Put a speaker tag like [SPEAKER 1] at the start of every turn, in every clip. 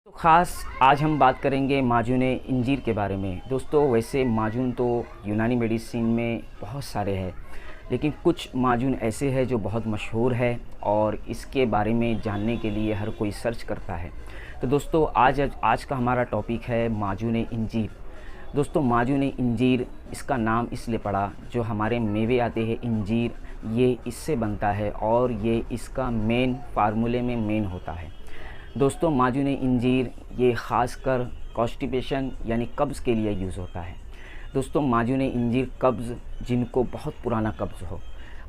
[SPEAKER 1] तो ख़ास आज हम बात करेंगे माजून इंजीर के बारे में। दोस्तों वैसे माजून तो यूनानी मेडिसिन में बहुत सारे हैं, लेकिन कुछ माजून ऐसे हैं जो बहुत मशहूर है और इसके बारे में जानने के लिए हर कोई सर्च करता है। तो दोस्तों आज का हमारा टॉपिक है माजून इंजीर। दोस्तों माजून इंजीर इसका नाम इसलिए पड़ा, जो हमारे मेवे आते हैं इंजीर, ये इससे बनता है और ये इसका मेन फार्मूले में मेन होता है। दोस्तों माजून इंजीर ये ख़ासकर कॉन्स्टिपेशन यानी कब्ज़ के लिए यूज़ होता है। दोस्तों माजून इंजीर कब्ज़, जिनको बहुत पुराना कब्ज़ हो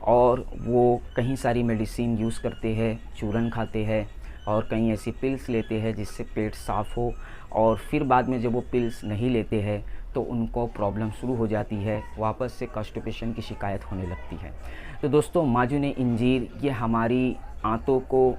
[SPEAKER 1] और वो कहीं सारी मेडिसिन यूज़ करते हैं, चूरन खाते हैं और कहीं ऐसी पिल्स लेते हैं जिससे पेट साफ़ हो, और फिर बाद में जब वो पिल्स नहीं लेते हैं तो उनको प्रॉब्लम शुरू हो जाती है, वापस से कॉन्स्टिपेशन की शिकायत होने लगती है। तो दोस्तों माजून इंजीर ये हमारी आंतों को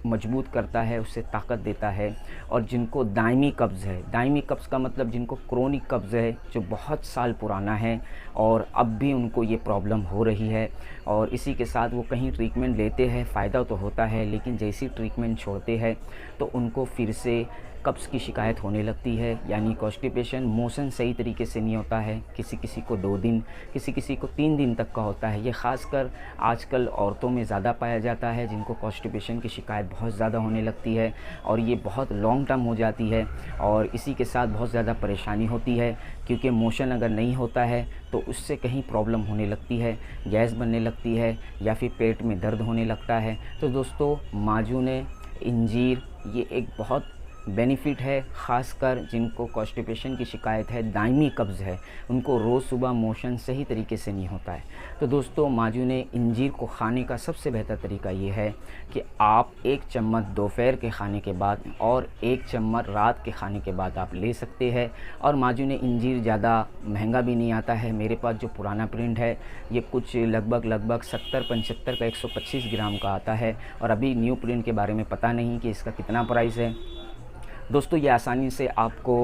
[SPEAKER 1] मजबूत करता है, उससे ताकत देता है। और जिनको दायमी कब्ज़ है, दायमी कब्ज़ का मतलब जिनको क्रोनिक कब्ज़ है, जो बहुत साल पुराना है और अब भी उनको ये प्रॉब्लम हो रही है, और इसी के साथ वो कहीं ट्रीटमेंट लेते हैं, फ़ायदा तो होता है, लेकिन जैसी ट्रीटमेंट छोड़ते हैं तो उनको फिर से कब्ज़ की शिकायत होने लगती है, यानी कॉन्स्टिपेशन। मोशन सही तरीके से नहीं होता है, किसी किसी को 2 दिन, किसी किसी को 3 दिन तक का होता है। ये ख़ासकर आजकल औरतों में ज़्यादा पाया जाता है, जिनको कॉन्स्टिपेशन की शिकायत बहुत ज़्यादा होने लगती है और ये बहुत लॉन्ग टर्म हो जाती है, और इसी के साथ बहुत ज़्यादा परेशानी होती है, क्योंकि मोशन अगर नहीं होता है तो उससे कहीं प्रॉब्लम होने लगती है, गैस बनने लगती है या फिर पेट में दर्द होने लगता है। तो दोस्तों माजून इंजीर ये एक बहुत बेनिफिट है, ख़ासकर जिनको कॉन्स्टिपेशन की शिकायत है, दायमी कब्ज़ है, उनको रोज़ सुबह मोशन सही तरीके से नहीं होता है। तो दोस्तों माजून इंजीर को खाने का सबसे बेहतर तरीका ये है कि आप 1 चम्मच दोपहर के खाने के बाद और 1 चम्मच रात के खाने के बाद आप ले सकते हैं। और माजून इंजीर ज़्यादा महंगा भी नहीं आता है। मेरे पास जो पुराना प्रिंट है ये कुछ लगभग 70-75 का 125 ग्राम का आता है, और अभी न्यू प्रिंट के बारे में पता नहीं कि इसका कितना प्राइस है। दोस्तों ये आसानी से आपको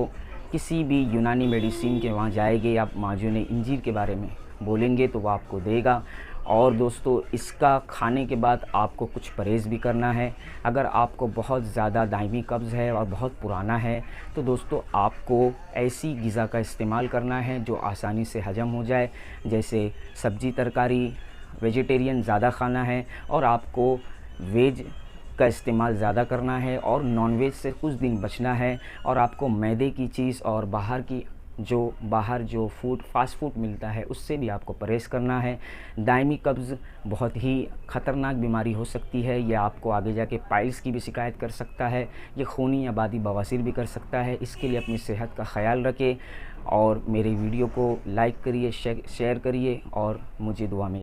[SPEAKER 1] किसी भी यूनानी मेडिसिन के वहाँ जाएंगे, आप माजून इंजीर के बारे में बोलेंगे तो वो आपको देगा। और दोस्तों इसका खाने के बाद आपको कुछ परहेज़ भी करना है। अगर आपको बहुत ज़्यादा दायमी कब्ज़ है और बहुत पुराना है तो दोस्तों आपको ऐसी ग़िज़ा का इस्तेमाल करना है जो आसानी से हजम हो जाए, जैसे सब्ज़ी तरकारी, वेजिटेरियन ज़्यादा खाना है, और आपको वेज का इस्तेमाल ज़्यादा करना है और नॉनवेज से कुछ दिन बचना है। और आपको मैदे की चीज़ और बाहर जो फूड, फास्ट फूड मिलता है, उससे भी आपको परहेज़ करना है। दायमी कब्ज़ बहुत ही ख़तरनाक बीमारी हो सकती है, यह आपको आगे जाके पाइल्स की भी शिकायत कर सकता है, ये खूनी आबादी बवासीर भी कर सकता है। इसके लिए अपनी सेहत का ख्याल रखें और मेरे वीडियो को लाइक करिए, शेयर करिए और मुझे दुआ में